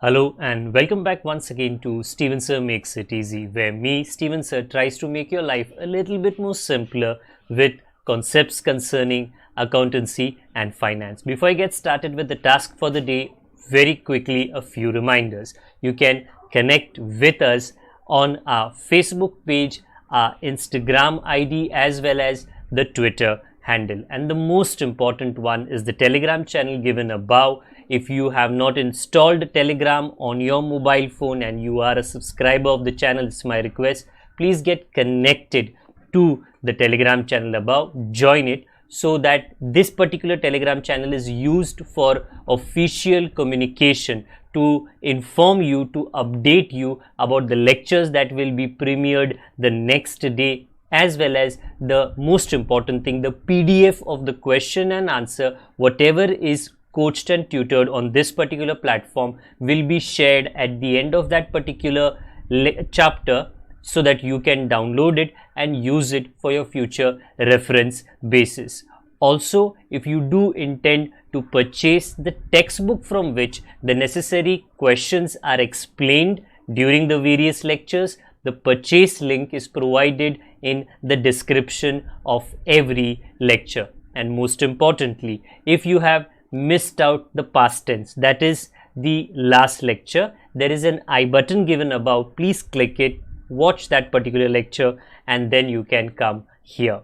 Hello and welcome back once again to Steven Sir Makes It Easy, where me, Steven Sir, tries to make your life a little bit more simpler with concepts concerning accountancy and finance. Before I get started with the task for the day, very quickly a few reminders. You can connect with us on our Facebook page, our Instagram ID, as well as the Twitter handle. And the most important one is the Telegram channel given above. If you have not installed Telegram on your mobile phone and you are a subscriber of the channel, it's my request, please get connected to the Telegram channel above, join it, so that this particular Telegram channel is used for official communication, to inform you, to update you about the lectures that will be premiered the next day, as well as the most important thing, the PDF of the question and answer, whatever is coached and tutored on this particular platform, will be shared at the end of that particular chapter, so that you can download it and use it for your future reference basis. Also, if you do intend to purchase the textbook from which the necessary questions are explained during the various lectures, the purchase link is provided in the description of every lecture. And most importantly, if you have missed out the past tense, that is the last lecture, there is an I button given above. Please click it, watch that particular lecture, and then you can come here.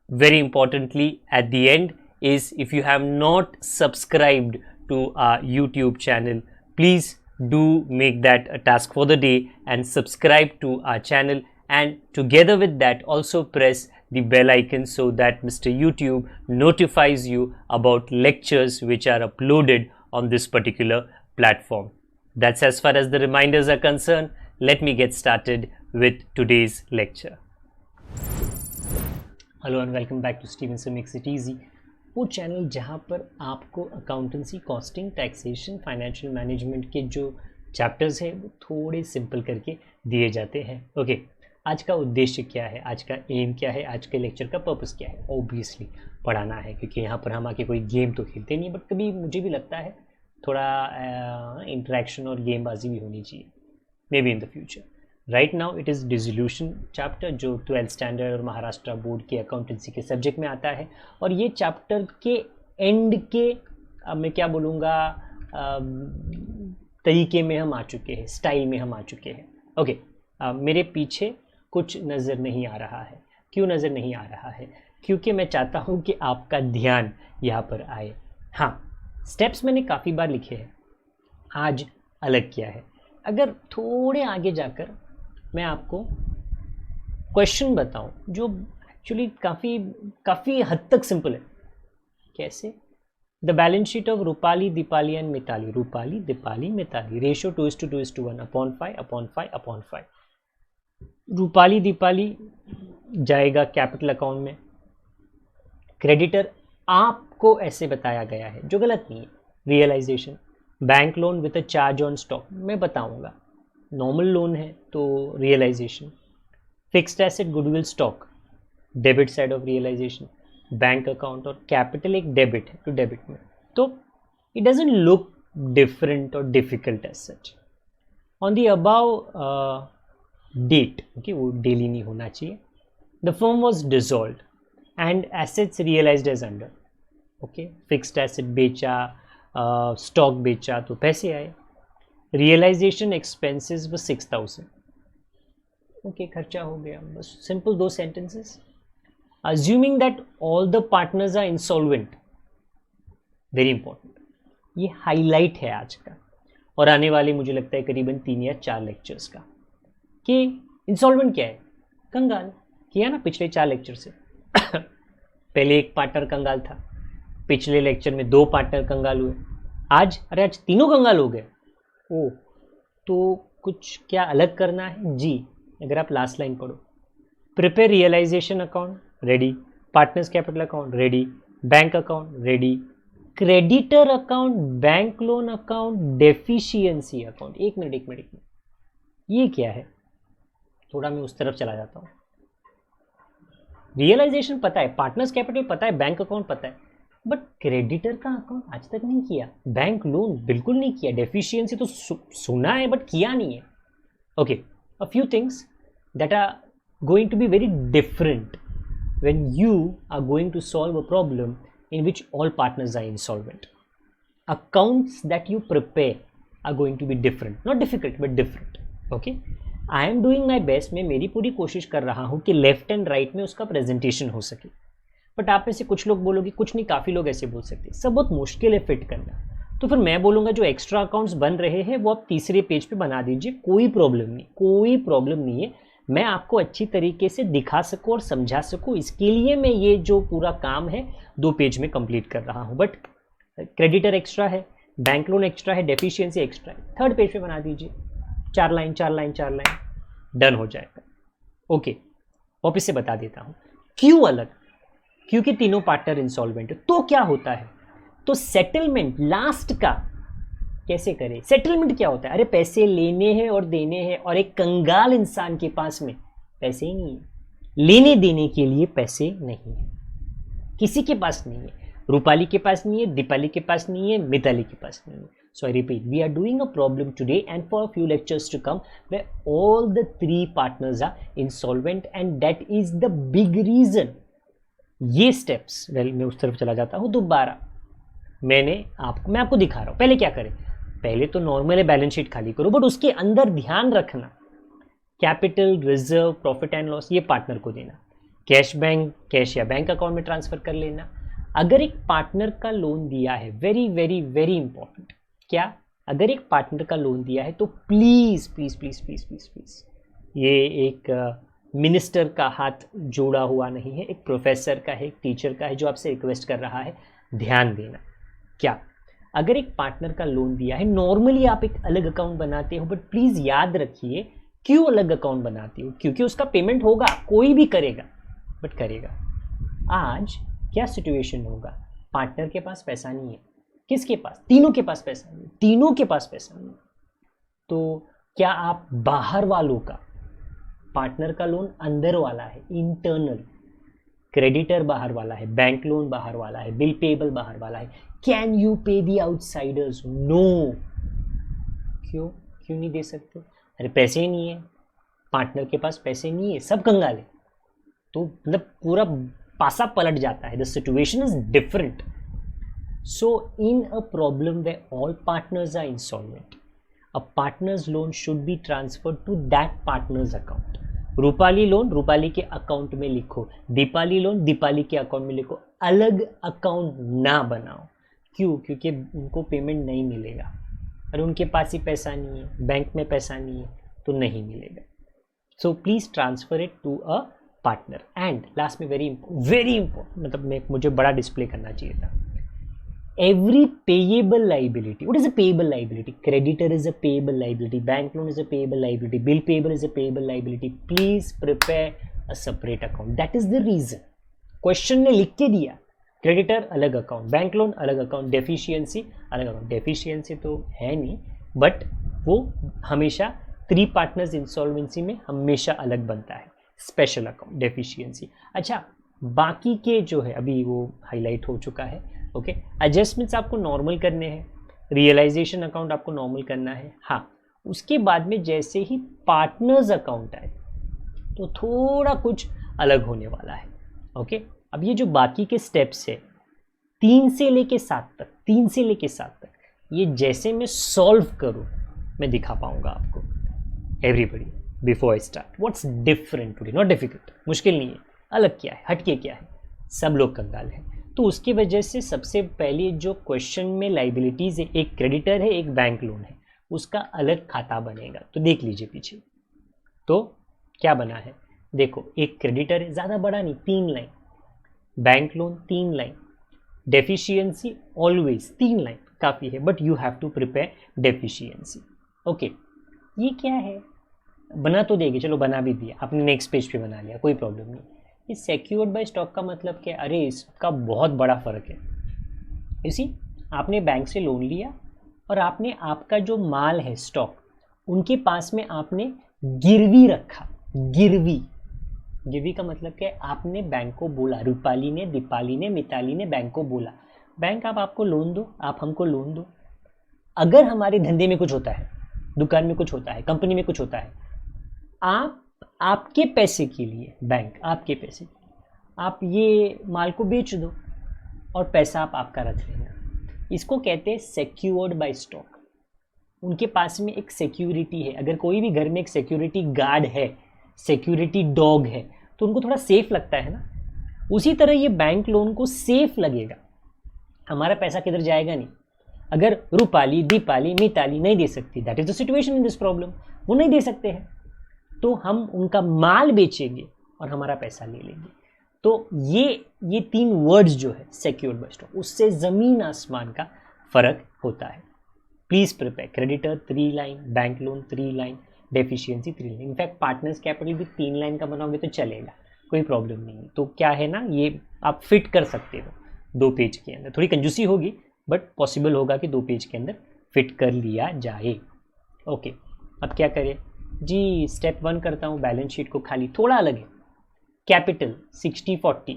Very importantly, at the end is, if you have not subscribed to our YouTube channel, please do make that a task for the day and subscribe to our channel, and together with that also press the bell icon so that Mr. YouTube notifies you about lectures which are uploaded on this particular platform. That's as far as the reminders are concerned. Let me get started with today's lecture. Hello and welcome back to Steven Sir Makes It Easy, वो channel जहाँ पर आपको accountancy, costing, taxation, financial management के जो chapters हैं वो थोड़े simple करके दिए जाते हैं. ओके, आज का उद्देश्य क्या है, आज का एम क्या है, आज के लेक्चर का पर्पस क्या है? ऑब्वियसली पढ़ाना है, क्योंकि यहाँ पर हम आके कोई गेम तो खेलते नहीं, बट कभी मुझे भी लगता है थोड़ा इंटरेक्शन और गेमबाजी भी होनी चाहिए, may be in the future. Right now it is dissolution chapter, जो 12th स्टैंडर्ड और महाराष्ट्र बोर्ड के अकाउंटेंसी के सब्जेक्ट में आता है. और ये चैप्टर के एंड के मैं क्या बोलूँगा तरीके में हम आ चुके हैं, स्टाइल में हम आ चुके हैं. ओके, मेरे पीछे कुछ नज़र नहीं आ रहा है. क्यों नज़र नहीं आ रहा है? क्योंकि मैं चाहता हूँ कि आपका ध्यान यहाँ पर आए. हाँ, स्टेप्स मैंने काफ़ी बार लिखे हैं, आज अलग किया है. अगर थोड़े आगे जाकर मैं आपको क्वेश्चन बताऊं जो एक्चुअली काफ़ी हद तक सिंपल है. कैसे? The balance sheet of Rupali, Deepali and Mitali. Rupali, Deepali, Mitali. Ratio 2:2:1 upon 5. Rupali, Deepali जाएगा कैपिटल अकाउंट में. क्रेडिटर आपको ऐसे बताया गया है, जो गलत नहीं है. Realisation, bank loan with a charge on stock, मैं बताऊंगा. नॉर्मल लोन है तो realisation. Fixed asset, goodwill, stock, debit side of realisation. Bank account और कैपिटल एक डेबिट है, तो डेबिट में, तो इट डजंट लुक डिफरेंट और difficult as such. On the above date, okay, वो डेली नहीं होना चाहिए. The firm was dissolved and assets realised as under. Okay, fixed asset बेचा, स्टॉक बेचा तो पैसे आए. रियलाइजेशन एक्सपेंसेस वो 6,000. ओके, खर्चा हो गया. बस simple 2 sentences. Assuming that all the partners are insolvent, very important, ये हाईलाइट है आज का और आने वाले मुझे लगता है करीबन 3 या 4 लेक्चर्स का. कि इंसॉल्वेंट क्या है? कंगाल. किया ना पिछले 4 लेक्चर से. पहले एक पार्टनर कंगाल था, पिछले लेक्चर में 2 पार्टनर कंगाल हुए, आज तीनों कंगाल हो गए. ओ, तो कुछ क्या अलग करना है जी. अगर आप लास्ट लाइन पढ़ो, prepare realisation account, ready. Partners capital account, ready. Bank account, ready. Creditor account, bank loan account, deficiency account. एक मिनट, ये क्या है? थोड़ा मैं उस तरफ चला जाता हूँ. रियलाइजेशन पता है, पार्टनर्स कैपिटल पता है, बैंक अकाउंट पता है, बट क्रेडिटर का अकाउंट आज तक नहीं किया, बैंक लोन बिल्कुल नहीं किया, डेफिशिएंसी तो सुना है बट किया नहीं है. Okay, a few things that are going to be very different when you are going to solve a problem in which all partners are insolvent. Accounts that you prepare are going to be different, not difficult but different. Okay, I am doing my best. मैं मेरी पूरी कोशिश कर रहा हूँ कि left and right में उसका प्रेजेंटेशन हो सके, बट आप में से कुछ लोग बोलोगे, कुछ नहीं, काफ़ी लोग ऐसे बोल सकते हैं सब बहुत मुश्किल है फिट करना. तो फिर मैं बोलूँगा जो एक्स्ट्रा अकाउंट्स बन रहे हैं वो आप तीसरे पेज पे बना दीजिए, कोई प्रॉब्लम नहीं, कोई प्रॉब्लम नहीं है. मैं आपको अच्छी तरीके से दिखा सकूं और समझा सकूं, इसके लिए मैं ये जो पूरा काम है 2 पेज में कंप्लीट कर रहा हूं. बट क्रेडिटर एक्स्ट्रा है, बैंक लोन एक्स्ट्रा है, डेफिशिएंसी एक्स्ट्रा है, 3rd पेज पे बना दीजिए, 4 लाइन 4 लाइन 4 लाइन, डन हो जाएगा. ओके, वापिस से बता देता हूं क्यों अलग, क्योंकि तीनों पार्टनर इंसॉल्वेंट है. तो क्या होता है, तो सेटलमेंट लास्ट का कैसे करें. सेटलमेंट क्या होता है, अरे पैसे लेने हैं और देने हैं, और एक कंगाल इंसान के पास में पैसे ही नहीं है, लेने देने के लिए पैसे नहीं है, किसी के पास नहीं है. रूपाली के पास नहीं है, दीपाली के पास नहीं है, मिताली के पास नहीं है. So I repeat, we are doing a problem today and for a few lectures to come where all the 3 partners are insolvent and that is the big reason. ये स्टेप्स, वेल मैं उस तरफ चला जाता हूँ दोबारा. मैं आपको दिखा रहा हूँ. पहले क्या करें, पहले तो नॉर्मल बैलेंस शीट खाली करो, बट उसके अंदर ध्यान रखना capital, reserve, profit and loss ये पार्टनर को देना. कैश या बैंक अकाउंट में ट्रांसफर कर लेना. अगर एक पार्टनर का लोन दिया है, वेरी वेरी वेरी इंपॉर्टेंट, क्या, अगर एक पार्टनर का लोन दिया है तो please please please please please please, ये एक मिनिस्टर का हाथ जोड़ा हुआ नहीं है, एक प्रोफेसर का है, एक टीचर का है जो आपसे रिक्वेस्ट कर रहा है, ध्यान देना. क्या, अगर एक पार्टनर का लोन दिया है, नॉर्मली आप एक अलग अकाउंट बनाते हो, बट प्लीज याद रखिए क्यों अलग अकाउंट बनाते हो, क्योंकि उसका पेमेंट होगा, कोई भी करेगा, बट करेगा. आज क्या सिचुएशन होगा, पार्टनर के पास पैसा नहीं है, किसके पास, तीनों के पास पैसा नहीं, तीनों के पास पैसा नहीं. तो क्या आप बाहर वालों का, पार्टनर का लोन अंदर वाला है, इंटरनल, क्रेडिटर बाहर वाला है, बैंक लोन बाहर वाला है, बिल पेबल बाहर वाला है, कैन यू पे दी आउटसाइडर्स, नो. क्यों नहीं दे सकते, अरे पैसे ही नहीं है, पार्टनर के पास पैसे नहीं है, सब कंगाल है. तो मतलब पूरा पासा पलट जाता है, the situation is different. So in a problem where all partners are insolvent, a partners loan should be transferred to that partners account. Rupali loan Rupali के अकाउंट में लिखो, दीपाली लोन दीपाली के अकाउंट में लिखो, अलग अकाउंट ना बनाओ. क्यों, क्योंकि उनको पेमेंट नहीं मिलेगा, और उनके पास ही पैसा नहीं है, बैंक में पैसा नहीं है, तो नहीं मिलेगा. So please transfer it to a partner. And last में वेरी इंपॉर्टेंट, मतलब मुझे बड़ा डिस्प्ले करना चाहिए था, every payable liability. What is a payable liability? Creditor is a payable liability, bank loan is a payable liability, bill payable is a payable liability. Please prepare a separate account. That is the reason question ने लिख के दिया, creditor अलग account, bank loan अलग account, deficiency अलग account. Deficiency तो है नहीं, बट वो हमेशा 3 पार्टनर्स इंसॉल्वेंसी में हमेशा अलग बनता है, स्पेशल अकाउंट डेफिशिएंसी. अच्छा, बाकी के जो है अभी वो हाईलाइट हो चुका है. ओके, एडजस्टमेंट्स आपको नॉर्मल करने हैं, रियलाइजेशन अकाउंट आपको नॉर्मल करना है. हाँ, उसके बाद में जैसे ही पार्टनर्स अकाउंट आए तो थोड़ा कुछ अलग होने वाला है. ओके, अब ये जो बाकी के स्टेप्स है 3 से लेके 7 तक, ये जैसे मैं सॉल्व करूँ मैं दिखा पाऊंगा आपको. Everybody before I start, what's different today, not difficult, मुश्किल नहीं है, अलग क्या है, हटके क्या है, सब लोग कंगाल हैं. तो उसकी वजह से सबसे पहले जो क्वेश्चन में लाइबिलिटीज़ है, एक क्रेडिटर है एक बैंक लोन है, उसका अलग खाता बनेगा. तो देख लीजिए पीछे, तो क्या बना है, देखो एक क्रेडिटर है, ज़्यादा बड़ा नहीं, 3 line, bank loan 3 line, deficiency always 3 line काफ़ी है, but you have to prepare deficiency. Okay, ये क्या है, बना तो देगी, चलो बना भी दिया आपने, नेक्स्ट पेज पे बना लिया, कोई प्रॉब्लम नहीं. ये सिक्योर्ड बाय स्टॉक का मतलब क्या, अरे इसका बहुत बड़ा फ़र्क है. इसी आपने बैंक से लोन लिया और आपने आपका जो माल है स्टॉक, उनके पास में आपने गिरवी रखा. गिरवी का मतलब क्या है, आपने बैंक को बोला, रूपाली ने, दीपाली ने, मिताली ने बैंक को बोला, बैंक आप आपको लोन दो, आप हमको लोन दो। अगर हमारे धंधे में कुछ होता है, दुकान में कुछ होता है, कंपनी में कुछ होता है, आप आपके पैसे के लिए, बैंक आपके पैसे के लिए आप ये माल को बेच दो और पैसा आप आपका रख लेना। इसको कहते हैं सिक्योर्ड बाय स्टॉक। उनके पास में एक सिक्योरिटी है। अगर कोई भी घर में एक सिक्योरिटी गार्ड है, सिक्योरिटी डॉग है, तो उनको थोड़ा सेफ लगता है ना। उसी तरह ये बैंक लोन को सेफ लगेगा, हमारा पैसा किधर जाएगा नहीं। अगर रूपाली, दीपाली, मिताली नहीं दे सकती, that is the situation in this problem, वो नहीं दे सकते हैं, तो हम उनका माल बेचेंगे और हमारा पैसा ले लेंगे। तो ये 3 वर्ड्स जो है सिक्योर्ड बाय स्टॉक, उससे ज़मीन आसमान का फर्क होता है। Please prepare. Creditor 3 line, bank loan 3 line, deficiency 3 line. In fact partners capital भी 3 लाइन का बनाओगे तो चलेगा, कोई प्रॉब्लम नहीं है। तो क्या है ना, ये आप फिट कर सकते हो 2 पेज के अंदर। थोड़ी कंजूसी होगी बट पॉसिबल होगा कि 2 पेज के अंदर फिट कर लिया जाए। ओके, अब क्या करें जी। स्टेप 1 करता हूँ, बैलेंस शीट को खाली थोड़ा अलग है। कैपिटल 60-40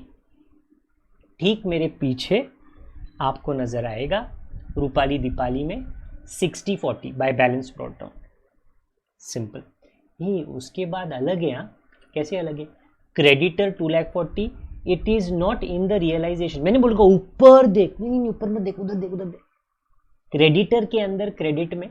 ठीक मेरे पीछे आपको नजर आएगा। रूपाली दीपाली में 60-40 by balance brought down, simple. ये उसके बाद अलग है। कैसे अलग है? Creditor 2,40,000 it is not in the realisation. मैंने बोला ऊपर देख, नहीं ऊपर मत देख, उधर देख, उधर देख। क्रेडिटर के अंदर क्रेडिट में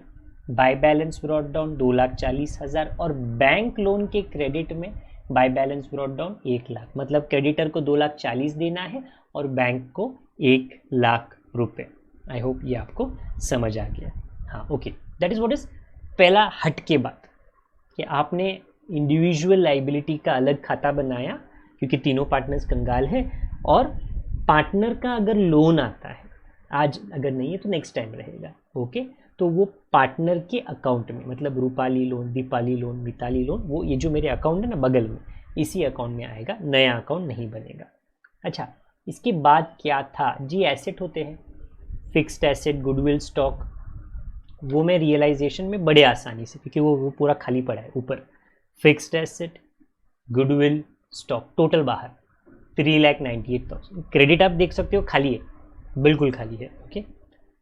बाय बैलेंस ब्रॉट डाउन 2,40,000 और बैंक लोन के क्रेडिट में बाय बैलेंस ब्रॉट डाउन 1,00,000। मतलब क्रेडिटर को 2,40,000 देना है और बैंक को 1,00,000 रुपए। आई होप ये आपको समझ आ गया। हाँ, okay, that is what is पहला हट के बात कि आपने इंडिविजुअल लाइबिलिटी का अलग खाता बनाया क्योंकि तीनों पार्टनर्स कंगाल है, और पार्टनर का अगर लोन आता है, आज अगर नहीं है तो नेक्स्ट टाइम रहेगा, ओके, तो वो पार्टनर के अकाउंट में, मतलब Rupali loan, Deepali loan, Mitali loan, वो ये जो मेरे अकाउंट है ना बगल में, इसी अकाउंट में आएगा, नया अकाउंट नहीं बनेगा। अच्छा, इसके बाद क्या था जी? एसेट होते हैं, फिक्स्ड एसेट, गुडविल, स्टॉक। वो मैं रियलाइजेशन में बड़े आसानी से, क्योंकि वो पूरा खाली पड़ा है ऊपर। Fixed asset, goodwill, stock, total बाहर 3,98,000। क्रेडिट आप देख सकते हो खाली है, बिल्कुल खाली है, ओके।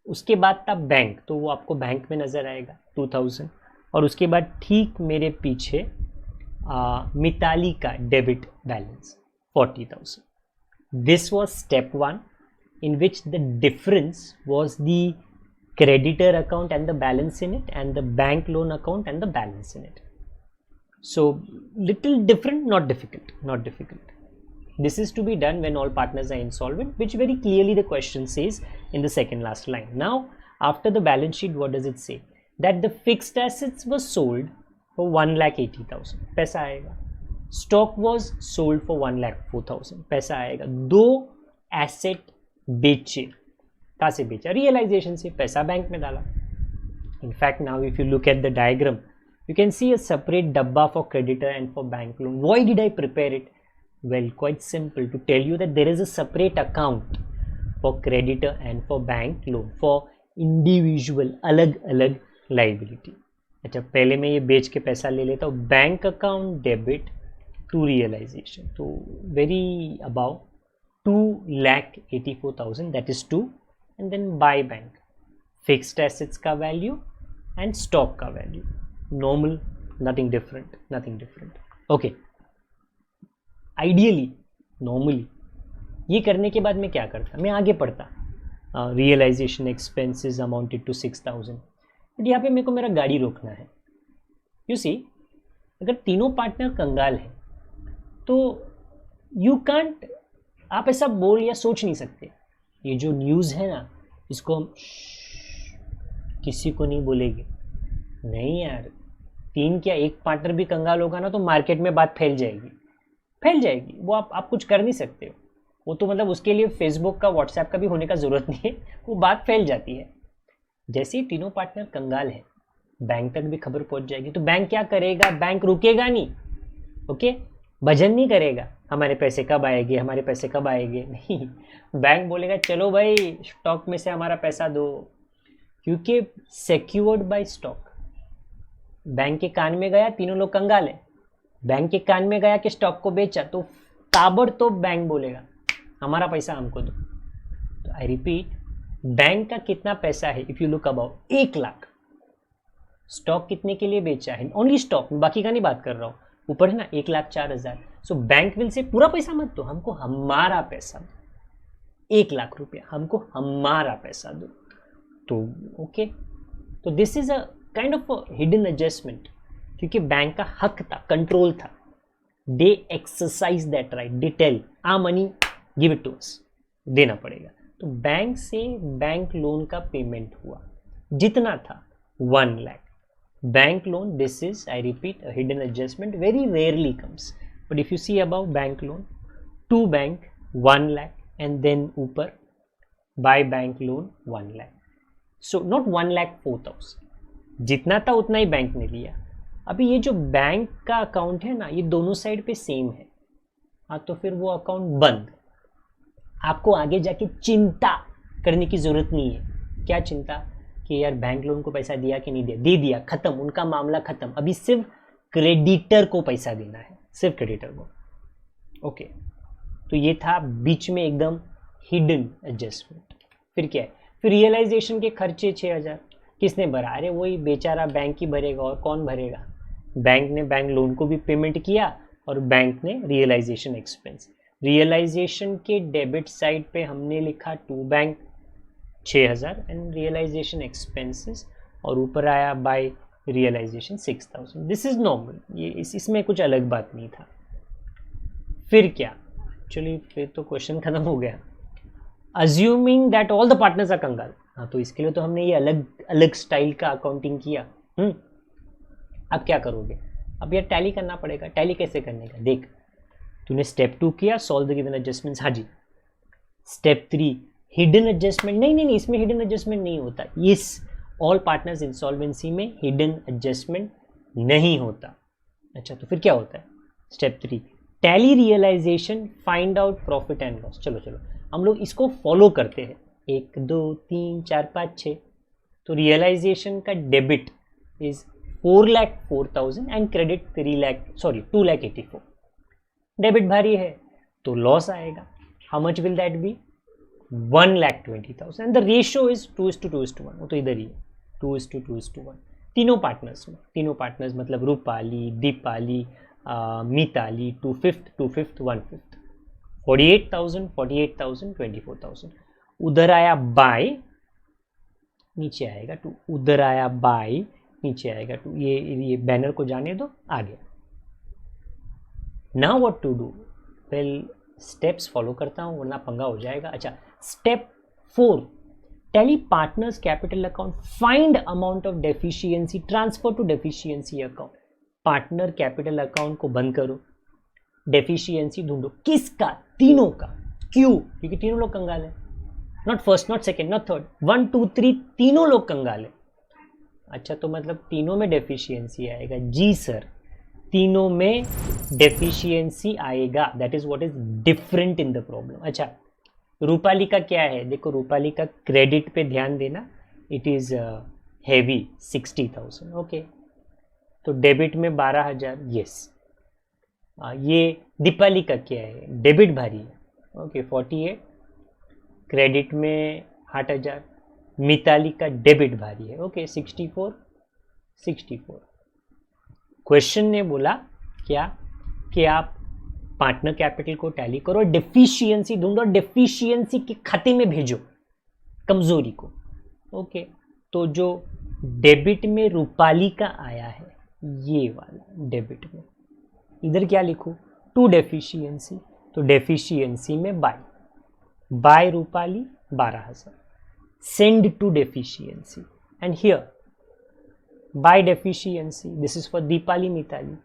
उसके बाद था बैंक, तो वो आपको बैंक में नज़र आएगा 2,000। और उसके बाद ठीक मेरे पीछे मिताली का debit balance 40,000। This was step 1 in which the difference was the creditor account and the balance in it, and the bank loan account and the balance in it. So little different, not difficult, not difficult. This is to be done when all partners are insolvent, which very clearly the question says in the second last line. Now after the balance sheet, what does it say? That the fixed assets were sold for 1,80,000, पैसा आएगा। Stock was sold for 1,04,000, पैसा आएगा। 2 asset बेचे, कहाँ से बेचा? Realisation से, पैसा बैंक में डाला। In fact now if you look at the diagram, you can see a separate डब्बा for creditor and for bank loan. Why did I prepare it? Well, quite simple, to tell you that there is a separate account for creditor and for bank loan, for individual अलग अलग liability. अच्छा, पहले मैं ये बेच के पैसा ले लेता हूँ। Bank account debit to realisation, तो very about 2,84,000, that is 2, and then buy bank, fixed assets का value and stock का value, normal, nothing different, nothing different. Okay, ideally, normally ये करने के बाद मैं क्या करता? मैं आगे पढ़ता, realization expenses amounted to 6,000, but यहाँ पे मेरे को मेरा गाड़ी रोकना है। You see, अगर तीनों पार्टनर कंगाल है तो you can't, आप ऐसा बोल या सोच नहीं सकते। ये जो न्यूज़ है ना, इसको हम किसी को नहीं बोलेंगे, नहीं यार। 3 क्या, एक पार्टनर भी कंगाल होगा ना तो मार्केट में बात फैल जाएगी, फैल जाएगी। वो आप कुछ कर नहीं सकते हो। वो तो मतलब उसके लिए फेसबुक का, व्हाट्सएप का भी होने का ज़रूरत नहीं है, वो बात फैल जाती है। जैसे ही तीनों पार्टनर कंगाल है, बैंक तक भी खबर पहुंच जाएगी। तो बैंक क्या करेगा? बैंक रुकेगा नहीं, ओके, भजन नहीं करेगा, हमारे पैसे कब आएंगे, हमारे पैसे कब आएंगे, नहीं। बैंक बोलेगा चलो भाई स्टॉक में से हमारा पैसा दो, क्योंकि सिक्योर्ड बाय स्टॉक। बैंक के कान में गया, तीनों लोग कंगाल है, बैंक के कान में गया कि स्टॉक को बेचा, तो ताबड़तोड़ बैंक बोलेगा हमारा पैसा हमको दो। तो आई रिपीट, बैंक का कितना पैसा है, if you look about 1 lakh. Stock कितने के लिए बेचा है, ओनली स्टॉक, बाकी का नहीं बात कर रहा हूँ, ऊपर है ना 1,04,000। सो बैंक विल से पूरा पैसा मत दो, हमको हमारा पैसा दो, 1 लाख रुपया हमको हमारा पैसा दो। तो ओके, तो this is a kind of hidden adjustment, क्योंकि बैंक का हक था, कंट्रोल था। They exercise that right, they tell ah money give it to us, देना पड़ेगा। तो बैंक से बैंक लोन का पेमेंट हुआ, जितना था 1 lakh. Bank loan, this is I repeat a hidden adjustment, very rarely comes, but if you see about bank loan, to bank 1 lakh and then ऊपर by bank loan 1 lakh, so not 1,04,000, जितना था उतना ही bank ने लिया। अभी ये जो bank का अकाउंट है ना, ये दोनों साइड पे सेम है, हाँ, तो फिर वो अकाउंट बंद। आपको आगे जाके चिंता करने की जरूरत नहीं है। क्या चिंता, कि यार बैंक लोन को पैसा दिया कि नहीं दिया, दे दिया, खत्म, उनका मामला खत्म। अभी सिर्फ क्रेडिटर को पैसा देना है, सिर्फ क्रेडिटर को। ओके, तो ये था बीच में एकदम हिडन एडजस्टमेंट। फिर क्या है, फिर रियलाइजेशन के खर्चे 6,000 किसने भरा, अरे वही बेचारा बैंक ही भरेगा, और कौन भरेगा। बैंक ने बैंक लोन को भी पेमेंट किया और बैंक ने रियलाइजेशन एक्सपेंस। रियलाइजेशन के डेबिट साइड पे हमने लिखा to bank 6,000 and realisation expenses, और ऊपर आया by realisation 6,000। This is normal, ये इसमें कुछ अलग बात नहीं था। फिर क्या, एक्चुअली फिर तो क्वेश्चन खत्म हो गया। Assuming that all the partners are कंगाल, हाँ, तो इसके लिए तो हमने ये अलग अलग स्टाइल का अकाउंटिंग किया। अब क्या करोगे, अब यार टैली करना पड़ेगा। टैली कैसे करने का, देख, तूने स्टेप 2 किया, सॉल्व द गिवन एडजस्टमेंट्स, हाँ जी। स्टेप 3 हिडन एडजस्टमेंट, नहीं, इसमें हिडन एडजस्टमेंट नहीं होता। इस ऑल पार्टनर्स इंसॉल्वेंसी में हिडन एडजस्टमेंट नहीं होता। अच्छा, तो फिर क्या होता है, step 3 tally realisation, find out profit and loss. चलो हम लोग इसको फॉलो करते हैं, 1 2 3 4 5 6। तो रियलाइजेशन का debit is 4,04,000 and credit 2,84,000। Debit भारी है तो लॉस आएगा। How much will that be, 1,20,000 and the ratio is 2:2:1। वो तो इधर ही है, 2:2:1। तीनों पार्टनर्स मतलब रूपाली, दीपाली, मिताली, 2/5, 1/5, 48,000, 24,000। उधर आया बाय, नीचे आएगा 2, उधर आया बाय, नीचे आएगा 2। ये बैनर को जाने दो, आ गया। Now what to do, well steps follow करता हूँ वरना पंगा हो जाएगा। अच्छा, step 4 tally partners capital account, find amount of deficiency, transfer to deficiency account. Partner capital account को बंद करो, डेफिशिएंसी ढूंढो, किसका, तीनों का। क्यों, क्योंकि तीनों लोग कंगाल है, not first, not second, not third, 1 2 3 तीनों लोग कंगाल है। अच्छा, तो मतलब तीनों में डेफिशिएंसी आएगा, जी सर, तीनों में डेफिशिएंसी आएगा। That is what is different in the problem. अच्छा, रूपाली का क्या है, देखो रूपाली का क्रेडिट पे ध्यान देना, इट इज हैवी 60,000। ओके, तो डेबिट में 12,000, यस। ये दीपाली का क्या है, डेबिट भारी है, ओके 48, क्रेडिट में 8,000। मिताली का डेबिट भारी है, ओके 64। क्वेश्चन ने बोला क्या, कि आप पार्टनर कैपिटल को टैली करो, डेफिशिएंसी ढूंढो, डेफिशिएंसी के खाते में भेजो कमजोरी को। ओके, तो जो डेबिट में रूपाली का आया है, ये वाला डेबिट में, इधर क्या लिखूं, टू डेफिशिएंसी, तो डेफिशिएंसी में by Rupali 12,000, send to deficiency, and here by deficiency, this is for Deepali Mitali,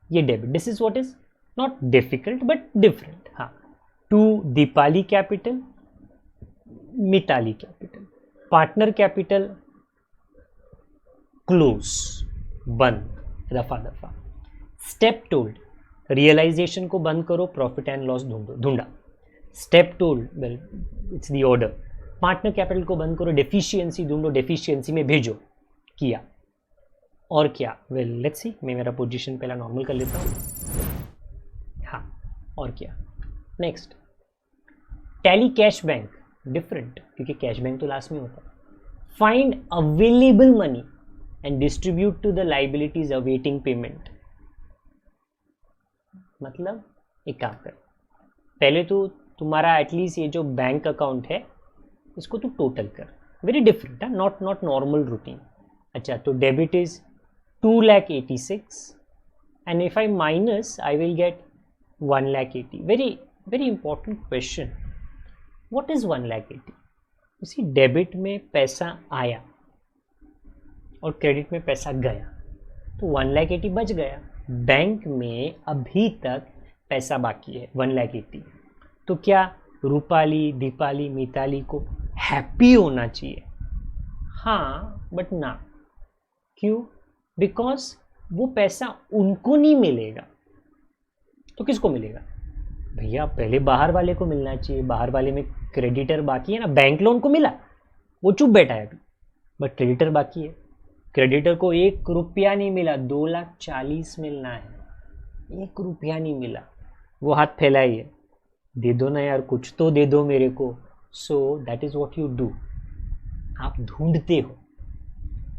ये debit. This is what is not difficult but different. हाँ, to Deepali capital, Mitali capital, partner capital close, बंद, दफा दफा। स्टेप टोल्ड, रियलाइजेशन को बंद करो, प्रॉफिट एंड लॉस ढूंढा। Step told, well it's the order, partner capital को बंद करो, डेफिशिएंसी ढूंढो, डेफिशिएंसी में भेजो, किया। और क्या, वेल लेट्स सी, मैं मेरा पोजीशन पहला नॉर्मल कर लेता हूँ। हाँ, और क्या, next tally cash bank, different, क्योंकि कैश बैंक तो लास्ट में होता है. Find available money and distribute to the liabilities awaiting payment. मतलब एक काम कर, पहले तो तुम्हारा एटलीस्ट ये जो बैंक अकाउंट है इसको तू टोटल कर. Very different, not normal routine. अच्छा, तो debit is 2,86,000 and if I minus I will get 1,80,000. very important question. What is 1,80,000? उसी डेबिट में पैसा आया और क्रेडिट में पैसा गया, तो 1,80,000 बच गया. बैंक में अभी तक पैसा बाकी है 1,80,000. तो क्या रूपाली, दीपाली, मिताली को हैप्पी होना चाहिए? हाँ, बट ना. क्यों? बिकॉज वो पैसा उनको नहीं मिलेगा. तो किसको मिलेगा? भैया पहले बाहर वाले को मिलना चाहिए. बाहर वाले में क्रेडिटर बाकी है ना. बैंक लोन को मिला, वो चुप बैठा है अभी, बट क्रेडिटर बाकी है. क्रेडिटर को 1 रुपया नहीं मिला, 2,40,000 मिलना है. 1 रुपया नहीं मिला, वो हाथ फैलाई है, दे दो ना यार, कुछ तो दे दो मेरे को. So that is what you do. आप ढूंढते हो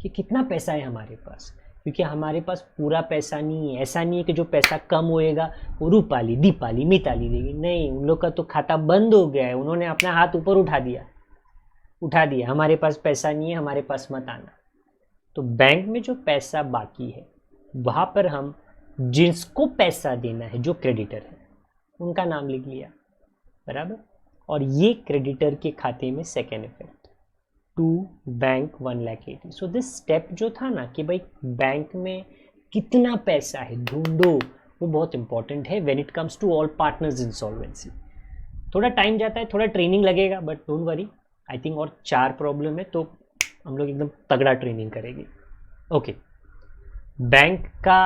कि कितना पैसा है हमारे पास, क्योंकि हमारे पास पूरा पैसा नहीं है. ऐसा नहीं है कि जो पैसा कम होएगा वो रूपाली, दीपाली, मिताली देगी. नहीं, उन लोग का तो खाता बंद हो गया है. उन्होंने अपना हाथ ऊपर उठा दिया, हमारे पास पैसा नहीं है, हमारे पास मत आना. तो बैंक में जो पैसा बाकी है वहाँ पर हम जिसको पैसा देना है, जो क्रेडिटर है, उनका नाम लिख लिया, बराबर. और ये क्रेडिटर के खाते में second effect to bank 1,80,000. So this step जो था ना कि भाई बैंक में कितना पैसा है ढूंढो, वो बहुत इंपॉर्टेंट है when it comes to all partners insolvency. थोड़ा टाइम जाता है, थोड़ा ट्रेनिंग लगेगा, but don't worry. I think और 4 प्रॉब्लम है तो हम लोग एकदम तगड़ा ट्रेनिंग करेंगे. ओके, बैंक का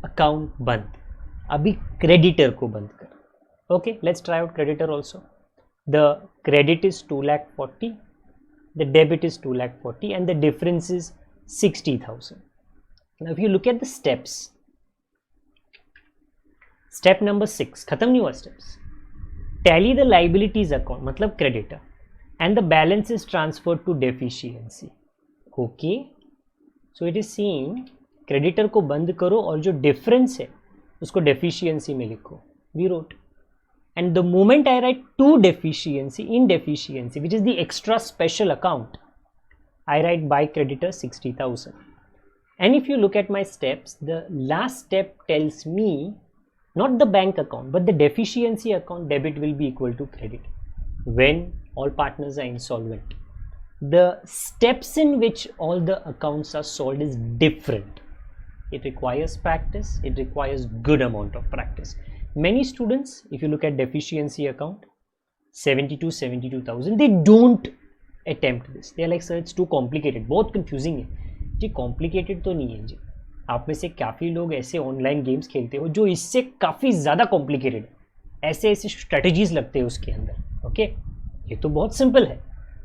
अकाउंट बंद, अभी क्रेडिटर को बंद कर. Okay, let's try out creditor also. The credit is 2,40,000, the debit is 2,40,000 and the difference is 60,000. Now if you look at the steps, step number 6 खत्म नहीं हुआ steps. Tally the liabilities account, मतलब creditor, and the balance is transferred to deficiency. Okay, so it is saying creditor को बंद करो और जो difference है उसको deficiency में लिखो. We wrote, and the moment I write to deficiency, in deficiency, which is the extra special account, I write by creditor 60,000. And if you look at my steps, the last step tells me not the bank account but the deficiency account debit will be equal to credit when all partners are insolvent. The steps in which all the accounts are solved is different. It requires practice, it requires good amount of practice. Many students, if you look at deficiency account, 72,000, they don't attempt this. They are like, sir, it's too complicated. बहुत confusing है जी. complicated तो नहीं है जी. आप में से काफ़ी लोग ऐसे ऑनलाइन गेम्स खेलते हो जो इससे काफ़ी ज़्यादा कॉम्प्लिकेटेड है. ऐसे स्ट्रेटजीज लगते हैं उसके अंदर. ओके, ये तो बहुत सिंपल है.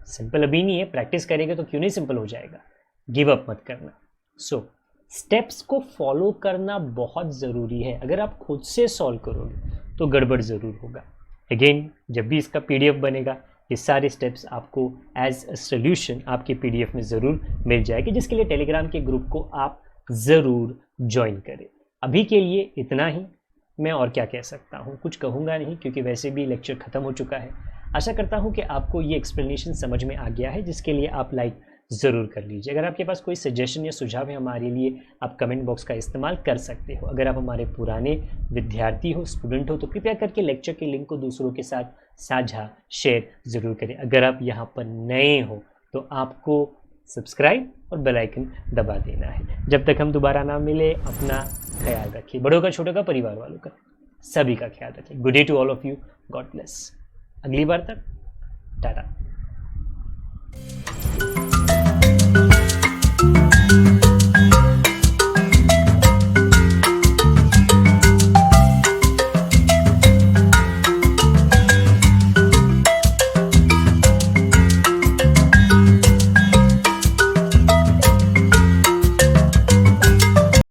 सिंपल अभी नहीं है, प्रैक्टिस करेंगे तो क्यों नहीं सिंपल हो जाएगा. गिव अप मत करना. सो स्टेप्स को फॉलो करना बहुत ज़रूरी है. अगर आप खुद से सॉल्व करोगे तो गड़बड़ ज़रूर होगा. अगेन, जब भी इसका पीडीएफ बनेगा ये सारे स्टेप्स आपको एज अ सोल्यूशन आपके पीडीएफ में ज़रूर मिल जाएगी, जिसके लिए टेलीग्राम के ग्रुप को आप ज़रूर ज्वाइन करें. अभी के लिए इतना ही. मैं और क्या कह सकता हूँ, कुछ कहूँगा नहीं, क्योंकि वैसे भी लेक्चर ख़त्म हो चुका है. आशा करता हूँ कि आपको ये एक्सप्लेनेशन समझ में आ गया है, जिसके लिए आप लाइक ज़रूर कर लीजिए. अगर आपके पास कोई सजेशन या सुझाव है हमारे लिए, आप कमेंट बॉक्स का इस्तेमाल कर सकते हो. अगर आप हमारे पुराने विद्यार्थी हो, स्टूडेंट हो, तो कृपया करके लेक्चर के लिंक को दूसरों के साथ साझा, शेयर ज़रूर करें. अगर आप यहाँ पर नए हो तो आपको सब्सक्राइब और बेल आइकन दबा देना है. जब तक हम दोबारा ना मिले, अपना ख्याल रखिए. बड़ों का, छोटों का, परिवार वालों का, सभी का ख्याल रखिए. Good day to all of you. God bless. अगली बार तक टाटा.